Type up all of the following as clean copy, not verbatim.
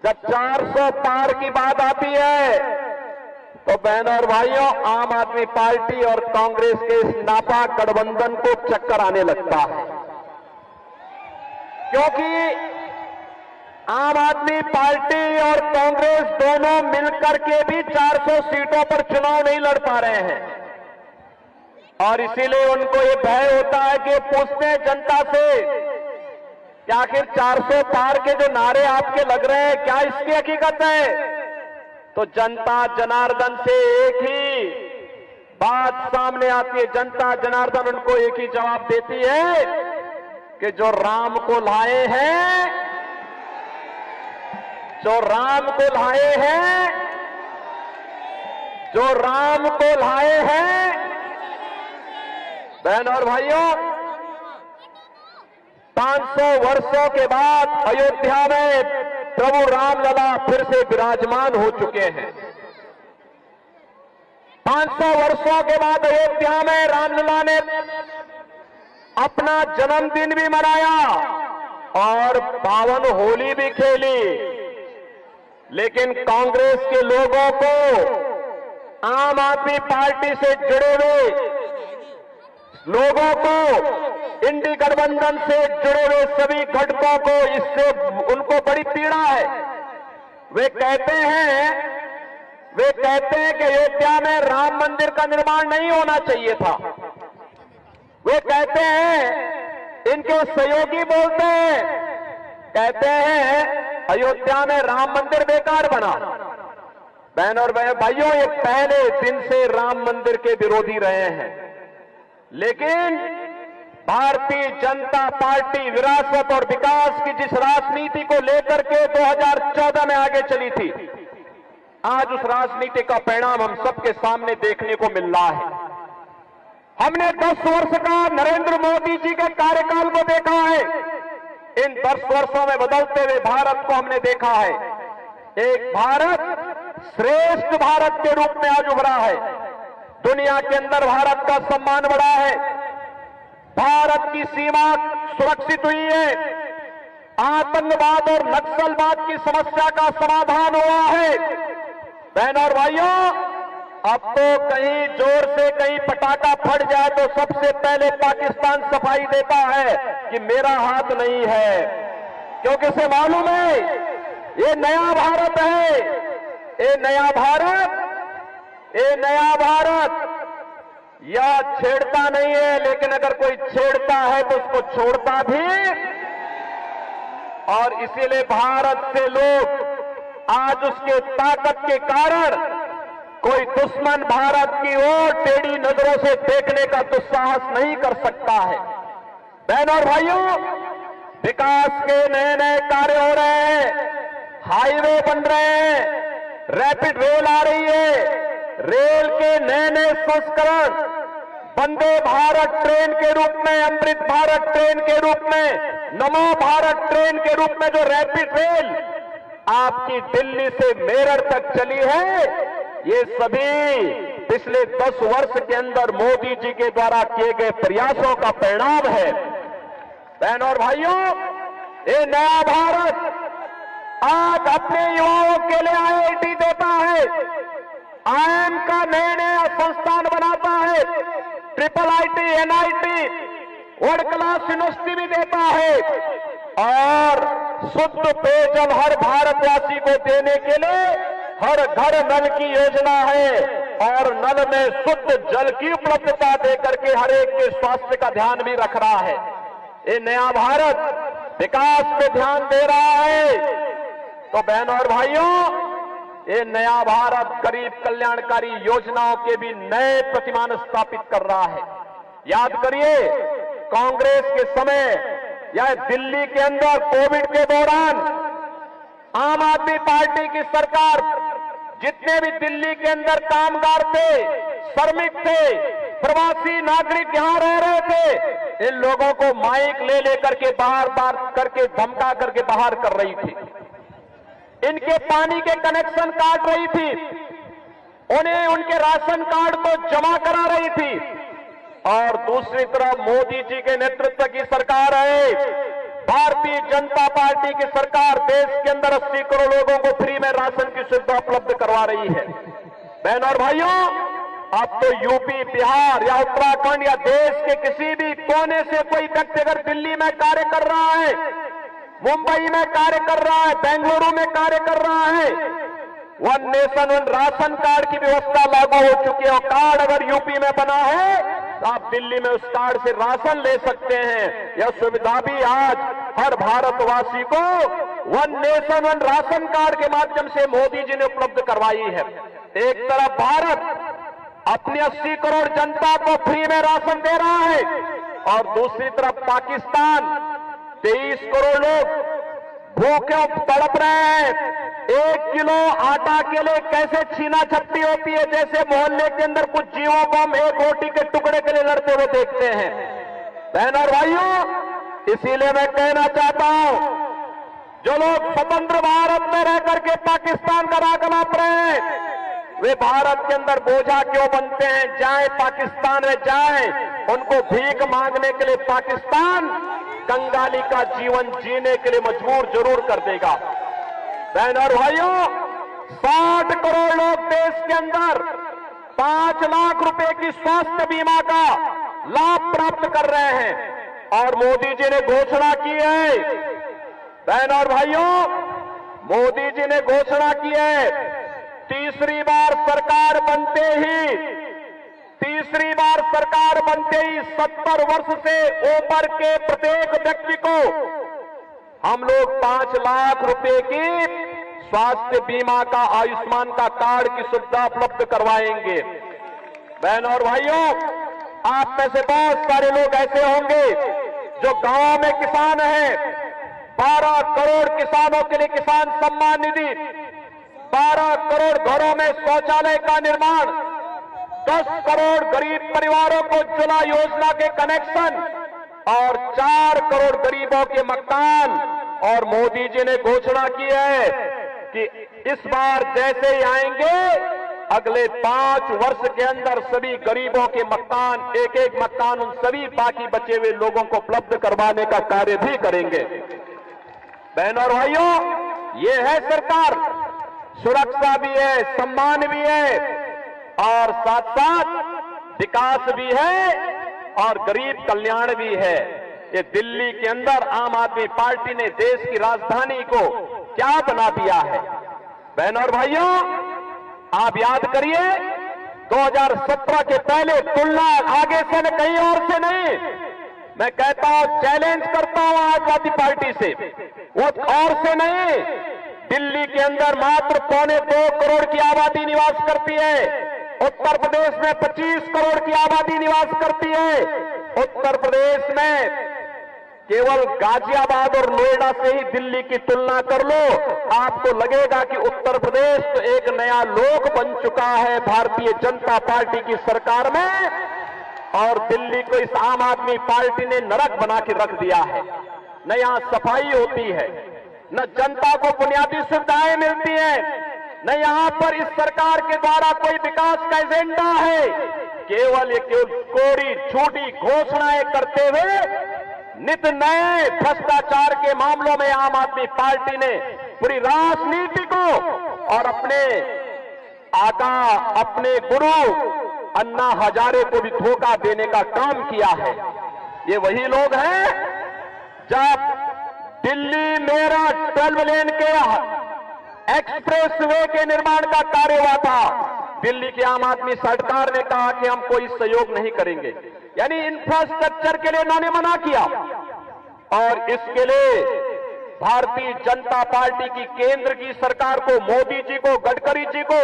जब 400 पार की बात आती है तो बहनों और भाइयों, आम आदमी पार्टी और कांग्रेस के इस नापाक गठबंधन को चक्कर आने लगता है, क्योंकि आम आदमी पार्टी और कांग्रेस दोनों मिलकर के भी 400 सीटों पर चुनाव नहीं लड़ पा रहे हैं, और इसीलिए उनको ये भय होता है कि पूछते हैं जनता से कि आखिर 400 पार के जो नारे आपके लग रहे हैं, क्या इसकी हकीकत है? तो जनता जनार्दन से एक ही बात सामने आती है। जनता जनार्दन उनको एक ही जवाब देती है कि जो राम को लाए हैं, जो राम को लाए हैं, जो राम को लाए हैं, बहन और भाइयों, 500 वर्षों के बाद अयोध्या में प्रभु रामलला फिर से विराजमान हो चुके हैं। 500 वर्षों के बाद अयोध्या में रामलला ने अपना जन्मदिन भी मनाया और पावन होली भी खेली, लेकिन कांग्रेस के लोगों को आम आदमी पार्टी से जुड़े हुए लोगों को, इंडी गठबंधन से जुड़े हुए सभी घटकों को इससे उनको बड़ी पीड़ा है। वे कहते हैं कि अयोध्या में राम मंदिर का निर्माण नहीं होना चाहिए था। वे कहते हैं, इनके सहयोगी बोलते हैं, कहते हैं अयोध्या में राम मंदिर बेकार बना। बहन और भाइयों, ये पहले दिन से राम मंदिर के विरोधी रहे हैं, लेकिन भारतीय जनता पार्टी विरासत और विकास की जिस राजनीति को लेकर के 2014 में आगे चली थी, आज उस राजनीति का परिणाम हम सबके सामने देखने को मिल रहा है। हमने 10 वर्ष का नरेंद्र मोदी जी के कार्यकाल को देखा है। इन 10 वर्षों में बदलते हुए भारत को हमने देखा है। एक भारत श्रेष्ठ भारत के रूप में आज उभरा है। दुनिया के अंदर भारत का सम्मान बढ़ा है, भारत की सीमा सुरक्षित हुई है, आतंकवाद और नक्सलवाद की समस्या का समाधान हुआ है। बहनों और भाइयों, अब तो कहीं जोर से कहीं पटाखा फट जाए तो सबसे पहले पाकिस्तान सफाई देता है कि मेरा हाथ नहीं है, क्योंकि इसे मालूम है ये नया भारत है। ये नया भारत, ये नया भारत या छेड़ता नहीं है, लेकिन अगर कोई छेड़ता है तो उसको छोड़ता भी। और इसीलिए भारत से लोग आज उसके ताकत के कारण कोई दुश्मन भारत की ओर टेढ़ी नजरों से देखने का दुस्साहस नहीं कर सकता है। बहनों और भाइयों, विकास के नए नए कार्य हो रहे हैं, हाईवे बन रहे हैं, रैपिड रेल आ रही है, रेल के नए नए संस्करण, वंदे भारत ट्रेन के रूप में, अमृत भारत ट्रेन के रूप में, नमो भारत ट्रेन के रूप में जो रैपिड रेल आपकी दिल्ली से मेरठ तक चली है, ये सभी पिछले 10 वर्ष के अंदर मोदी जी के द्वारा किए गए प्रयासों का परिणाम है। बहनों और भाइयों, ये नया भारत आज अपने युवाओं के लिए IIT देता है, IIM का नए नए संस्थान बनाता है, IIIT, NIT, world class university भी देता है, और शुद्ध पेयजल हर भारतवासी को देने के लिए हर घर नल की योजना है, और नल में शुद्ध जल की उपलब्धता देकर के हर एक के स्वास्थ्य का ध्यान भी रख रहा है। ये नया भारत विकास पे ध्यान दे रहा है। तो बहनों और भाइयों, ये नया भारत गरीब कल्याणकारी योजनाओं के भी नए प्रतिमान स्थापित कर रहा है। याद करिए, कांग्रेस के समय या दिल्ली के अंदर कोविड के दौरान आम आदमी पार्टी की सरकार, जितने भी दिल्ली के अंदर कामगार थे, श्रमिक थे, प्रवासी नागरिक यहां रह रहे थे, इन लोगों को माइक ले लेकर के बार बार करके धमका करके बाहर कर रही थी, इनके पानी के कनेक्शन काट रही थी, उन्हें उनके राशन कार्ड को जमा करा रही थी। और दूसरी तरफ मोदी जी के नेतृत्व की सरकार है, भारतीय जनता पार्टी की सरकार देश के अंदर 80 करोड़ लोगों को फ्री में राशन की सुविधा उपलब्ध करवा रही है। बहनों और भाइयों, अब तो यूपी, बिहार या उत्तराखंड या देश के किसी भी कोने से कोई व्यक्ति अगर दिल्ली में कार्य कर रहा है, मुंबई में कार्य कर रहा है, बेंगलुरु में कार्य कर रहा है, one nation one ration card की व्यवस्था लागू हो चुकी है। और कार्ड अगर यूपी में बना है तो आप दिल्ली में उस कार्ड से राशन ले सकते हैं। यह सुविधा भी आज हर भारतवासी को one nation one ration card के माध्यम से मोदी जी ने उपलब्ध करवाई है। एक तरफ भारत अपनी 80 करोड़ जनता को फ्री में राशन दे रहा है और दूसरी तरफ पाकिस्तान 23 करोड़ लोग भूखे तड़प रहे हैं। 1 किलो आटा के लिए कैसे छीना झपटी होती है, जैसे मोहल्ले के अंदर कुछ जीवों को हम एक रोटी के टुकड़े के लिए लड़ते हुए देखते हैं। बहनों और भाइयों, इसीलिए मैं कहना चाहता हूं, जो लोग स्वतंत्र भारत में रह करके पाकिस्तान का राग नाप रहे हैं, वे भारत के अंदर बोझा क्यों बनते हैं? जाए पाकिस्तान में जाए, उनको भीख मांगने के लिए पाकिस्तान कंगाली का जीवन जीने के लिए मजबूर जरूर कर देगा। बहनों और भाइयों, 60 करोड़ लोग देश के अंदर 5 लाख रुपए की स्वास्थ्य बीमा का लाभ प्राप्त कर रहे हैं और मोदी जी ने घोषणा की है। बहनों और भाइयों, मोदी जी ने घोषणा की है, तीसरी बार सरकार बनते ही 70 वर्ष से ऊपर के प्रत्येक व्यक्ति को हम लोग 5 लाख रुपए की स्वास्थ्य बीमा का, आयुष्मान का कार्ड की सुविधा उपलब्ध करवाएंगे। बहनों और भाइयों, आप में से बहुत सारे लोग ऐसे होंगे जो गांव में किसान हैं। 12 करोड़ किसानों के लिए किसान सम्मान निधि, 12 करोड़ घरों में शौचालय का निर्माण, 10 करोड़ गरीब परिवारों को उज्ज्वला योजना के कनेक्शन और 4 करोड़ गरीबों के मकान। और मोदी जी ने घोषणा की है कि इस बार जैसे ही आएंगे, अगले 5 वर्ष के अंदर सभी गरीबों के मकान, एक एक मकान उन सभी बाकी बचे हुए लोगों को उपलब्ध करवाने का कार्य भी करेंगे। बहनों और भाइयों, ये है सरकार, सुरक्षा भी है, सम्मान भी है और साथ साथ विकास भी है और गरीब कल्याण भी है। ये दिल्ली के अंदर आम आदमी पार्टी ने देश की राजधानी को क्या बना दिया है। बहनों और भाइयों, आप याद करिए, 2017 के पहले तुलना आगे से कहीं और से नहीं, मैं कहता हूं, चैलेंज करता हूं आजवादी पार्टी से, वो और से नहीं, दिल्ली के अंदर मात्र 1.25 करोड़ की आबादी निवास करती है। उत्तर प्रदेश में 25 करोड़ की आबादी निवास करती है। उत्तर प्रदेश में केवल गाजियाबाद और नोएडा से ही दिल्ली की तुलना कर लो, आपको लगेगा कि उत्तर प्रदेश तो एक नया लोक बन चुका है भारतीय जनता पार्टी की सरकार में और दिल्ली को इस आम आदमी पार्टी ने नरक बना के रख दिया है। न यहां सफाई होती है, न जनता को बुनियादी सुविधाएं मिलती हैं, न यहां पर इस सरकार के द्वारा कोई विकास का एजेंडा है। केवल कोरी झूठी घोषणाएं करते हुए नित नए भ्रष्टाचार के मामलों में आम आदमी पार्टी ने पूरी राजनीति को और अपने आका, अपने गुरु अन्ना हजारे को भी धोखा देने का काम किया है। ये वही लोग हैं, जब दिल्ली मेरठ 12 लेन के एक्सप्रेसवे के निर्माण का कार्य हुआ था, दिल्ली की आम आदमी सरकार ने कहा कि हम कोई सहयोग नहीं करेंगे, यानी इंफ्रास्ट्रक्चर के लिए उन्होंने मना किया। और इसके लिए भारतीय जनता पार्टी की केंद्र की सरकार को, मोदी जी को, गडकरी जी को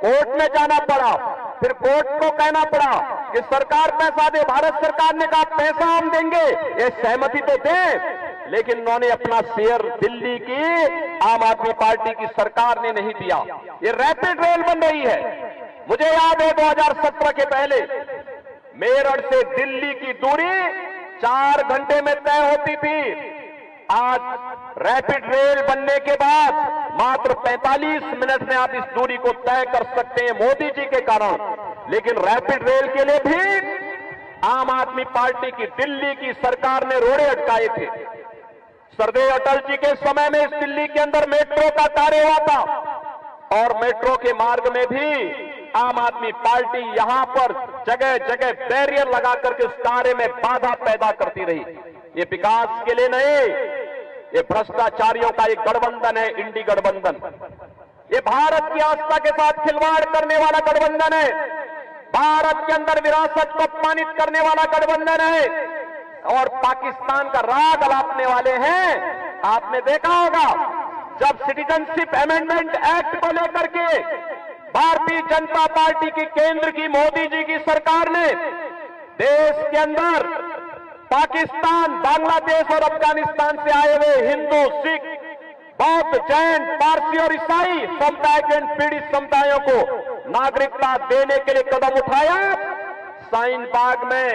कोर्ट में जाना पड़ा। फिर कोर्ट को कहना पड़ा कि सरकार पैसा दे। भारत सरकार ने कहा पैसा हम देंगे, ये सहमति तो दें, लेकिन उन्होंने अपना शेयर दिल्ली की आम आदमी पार्टी की सरकार ने नहीं दिया। ये रैपिड रेल बन रही है। मुझे याद है 2017 के पहले मेरठ से दिल्ली की दूरी 4 घंटे में तय होती थी। आज रैपिड रेल बनने के बाद मात्र 45 मिनट में आप इस दूरी को तय कर सकते हैं मोदी जी के कारण। लेकिन रैपिड रेल के लिए भी आम आदमी पार्टी की दिल्ली की सरकार ने रोड़े अटकाए थे। सरदेव अटल जी के समय में इस दिल्ली के अंदर मेट्रो का कार्य हुआ था और मेट्रो के मार्ग में भी आम आदमी पार्टी यहां पर जगह जगह बैरियर लगा करके उस कार्य में बाधा पैदा करती रही। ये विकास के लिए नहीं, ये भ्रष्टाचारियों का एक गठबंधन है, इंडी गठबंधन। ये भारत की आस्था के साथ खिलवाड़ करने वाला गठबंधन है, भारत के अंदर विरासत को अपमानित करने वाला गठबंधन है और पाकिस्तान का राग अलापने वाले हैं। आपने देखा होगा जब सिटीजनशिप अमेंडमेंट एक्ट को लेकर के भारतीय जनता पार्टी की केंद्र की मोदी जी की सरकार ने देश के अंदर पाकिस्तान, बांग्लादेश और अफगानिस्तान से आए हुए हिंदू, सिख, बौद्ध, जैन, पारसी और ईसाई समुदाय के पीड़ित समुदायों को नागरिकता देने के लिए कदम उठाया। शाहीन बाग में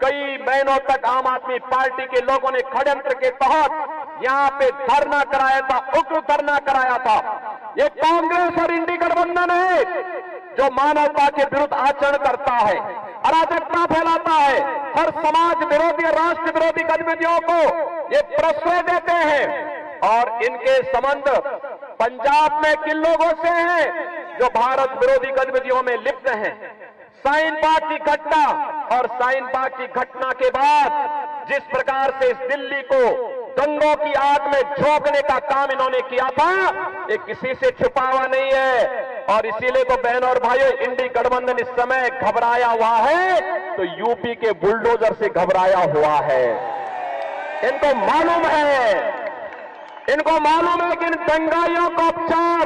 कई महीनों तक आम आदमी पार्टी के लोगों ने षड्यंत्र के तहत यहां पे धरना कराया था, उग्र धरना कराया था। ये कांग्रेस और इंडी गठबंधन है जो मानवता के विरुद्ध आचरण करता है, अराजकता फैलाता है, हर समाज विरोधी, राष्ट्र विरोधी गतिविधियों को ये प्रश्रय देते हैं और इनके संबंध पंजाब में किन लोगों से हैं जो भारत विरोधी गतिविधियों में लिप्त हैं। शाहीन बाग की घटना और शाहीन बाग की घटना के बाद जिस प्रकार से इस दिल्ली को दंगों की आग में झोंकने का काम इन्होंने किया था, ये किसी से छुपा हुआ नहीं है और इसीलिए तो बहनों और भाइयों, इंडी गठबंधन इस समय घबराया हुआ है तो यूपी के बुलडोजर से घबराया हुआ है। इनको मालूम है कि इन दंगाइयों का उपचार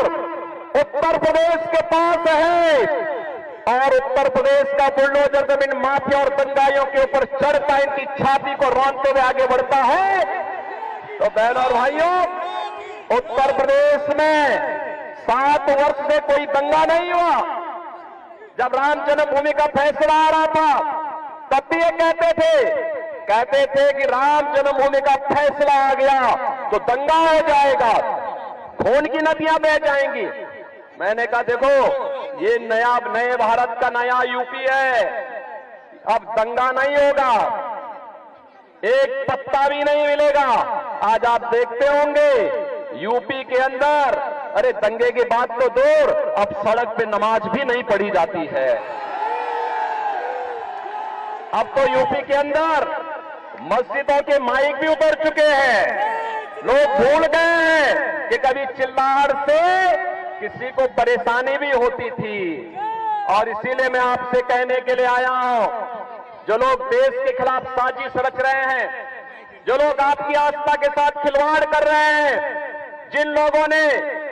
उत्तर प्रदेश के पास है और उत्तर प्रदेश का बुलडोजर जब इन माफिया और दंगाइयों के ऊपर चढ़ता, इनकी छाती को रौंदते हुए आगे बढ़ता है तो बहनों और भाइयों, उत्तर प्रदेश में 7 वर्ष से कोई दंगा नहीं हुआ। जब राम जन्मभूमि का फैसला आ रहा था तब भी ये कहते थे कि राम जन्मभूमि का फैसला आ गया तो दंगा हो जाएगा, खून की नदियां बह जाएंगी। मैंने कहा देखो, ये नए भारत का नया यूपी है, अब दंगा नहीं होगा, एक पत्ता भी नहीं मिलेगा। आज आप देखते होंगे यूपी के अंदर, अरे दंगे की बात तो दूर, अब सड़क पे नमाज भी नहीं पढ़ी जाती है। अब तो यूपी के अंदर मस्जिदों के माइक भी उतर चुके हैं। लोग भूल गए हैं कि कभी चिल्लाहट से किसी को परेशानी भी होती थी और इसीलिए मैं आपसे कहने के लिए आया हूं, जो लोग देश के खिलाफ साजिश रच रहे हैं, जो लोग आपकी आस्था के साथ खिलवाड़ कर रहे हैं, जिन लोगों ने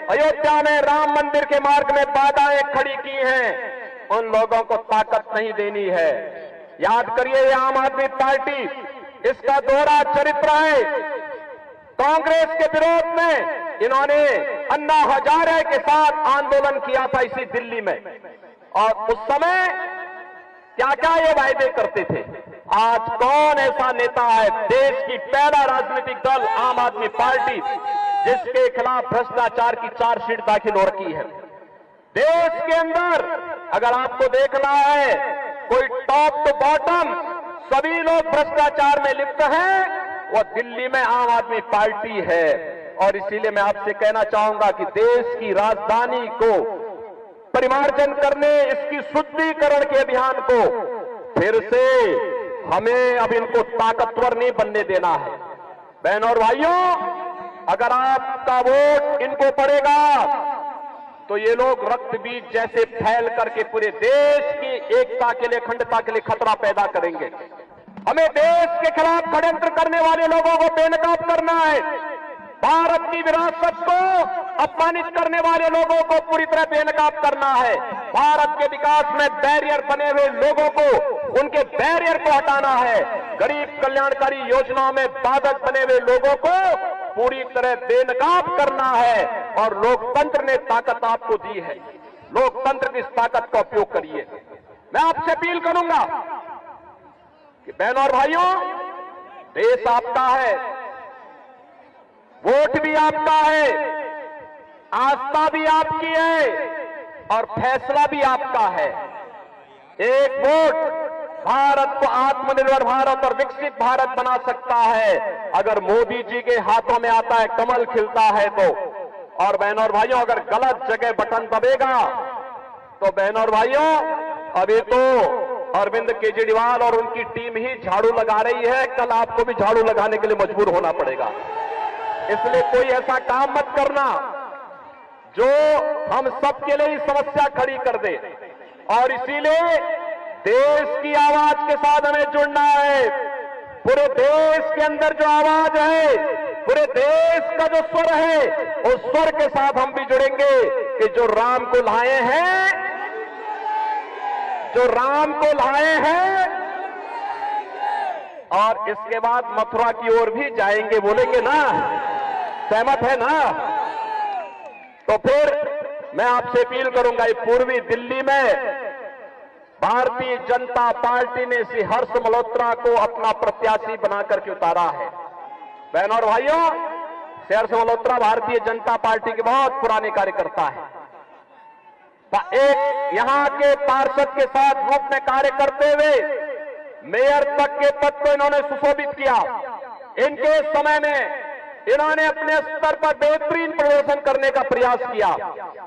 अयोध्या में राम मंदिर के मार्ग में बाधाएं खड़ी की हैं, उन लोगों को ताकत नहीं देनी है। याद करिए, ये आम आदमी पार्टी, इसका दोहरा चरित्र है। कांग्रेस के विरोध में इन्होंने अन्ना हजारे के साथ आंदोलन किया था इसी दिल्ली में और उस समय क्या क्या ये वायदे करते थे। आज कौन ऐसा नेता है, देश की पहला राजनीतिक दल आम आदमी पार्टी, जिसके खिलाफ भ्रष्टाचार की चार्जशीट दाखिल हो रखी है। देश के अंदर अगर आपको देखना है, कोई टॉप टू बॉटम सभी लोग भ्रष्टाचार में लिप्त हैं, वो दिल्ली में आम आदमी पार्टी है। और इसीलिए मैं आपसे कहना चाहूंगा कि देश की राजधानी को परिमार्जन करने, इसकी शुद्धिकरण के अभियान को फिर से हमें अब इनको ताकतवर नहीं बनने देना है। बहनों और भाइयों, अगर आपका वोट इनको पड़ेगा तो ये लोग रक्त बीज जैसे फैल करके पूरे देश की एकता के लिए, अखंडता के लिए खतरा पैदा करेंगे। हमें देश के खिलाफ षड्यंत्र करने वाले लोगों को बेनकाब करना है। भारत की विरासत को अपमानित करने वाले लोगों को पूरी तरह बेनकाब करना है। भारत के विकास में बैरियर बने हुए लोगों को, उनके बैरियर को हटाना है। गरीब कल्याणकारी योजनाओं में बाधक बने हुए लोगों को पूरी तरह बेनकाब करना है और लोकतंत्र ने ताकत आपको दी है, लोकतंत्र की इस ताकत का उपयोग करिए। मैं आपसे अपील करूंगा कि बहनों और भाइयों, देश आपका है, वोट भी आपका है, आस्था भी आपकी है और फैसला भी आपका है। एक वोट भारत को आत्मनिर्भर भारत और विकसित भारत बना सकता है अगर मोदी जी के हाथों में आता है, कमल खिलता है तो। और बहनों और भाइयों, अगर गलत जगह बटन दबेगा तो बहनों और भाइयों, अभी तो अरविंद केजरीवाल और उनकी टीम ही झाड़ू लगा रही है, कल आपको भी झाड़ू लगाने के लिए मजबूर होना पड़ेगा। इसलिए कोई ऐसा काम मत करना जो हम सबके लिए समस्या खड़ी कर दे। और इसीलिए देश की आवाज के साथ हमें जुड़ना है। पूरे देश के अंदर जो आवाज है, पूरे देश का जो स्वर है, उस स्वर के साथ हम भी जुड़ेंगे कि जो राम को लाए हैं, जो राम को लाए हैं, और इसके बाद मथुरा की ओर भी जाएंगे, बोलेंगे ना? सहमत है ना? तो फिर मैं आपसे अपील करूंगा, ये पूर्वी दिल्ली में भारतीय जनता पार्टी ने श्री हर्ष मल्होत्रा को अपना प्रत्याशी बनाकर के उतारा है। बहनों और भाइयों, श्री हर्ष मल्होत्रा भारतीय जनता पार्टी के बहुत पुराने कार्यकर्ता है। एक यहां के पार्षद के साथ ग्रुप में कार्य करते हुए मेयर तक के पद को इन्होंने सुशोभित किया। इनके समय में इन्होंने अपने स्तर पर बेहतरीन प्रदर्शन करने का प्रयास किया।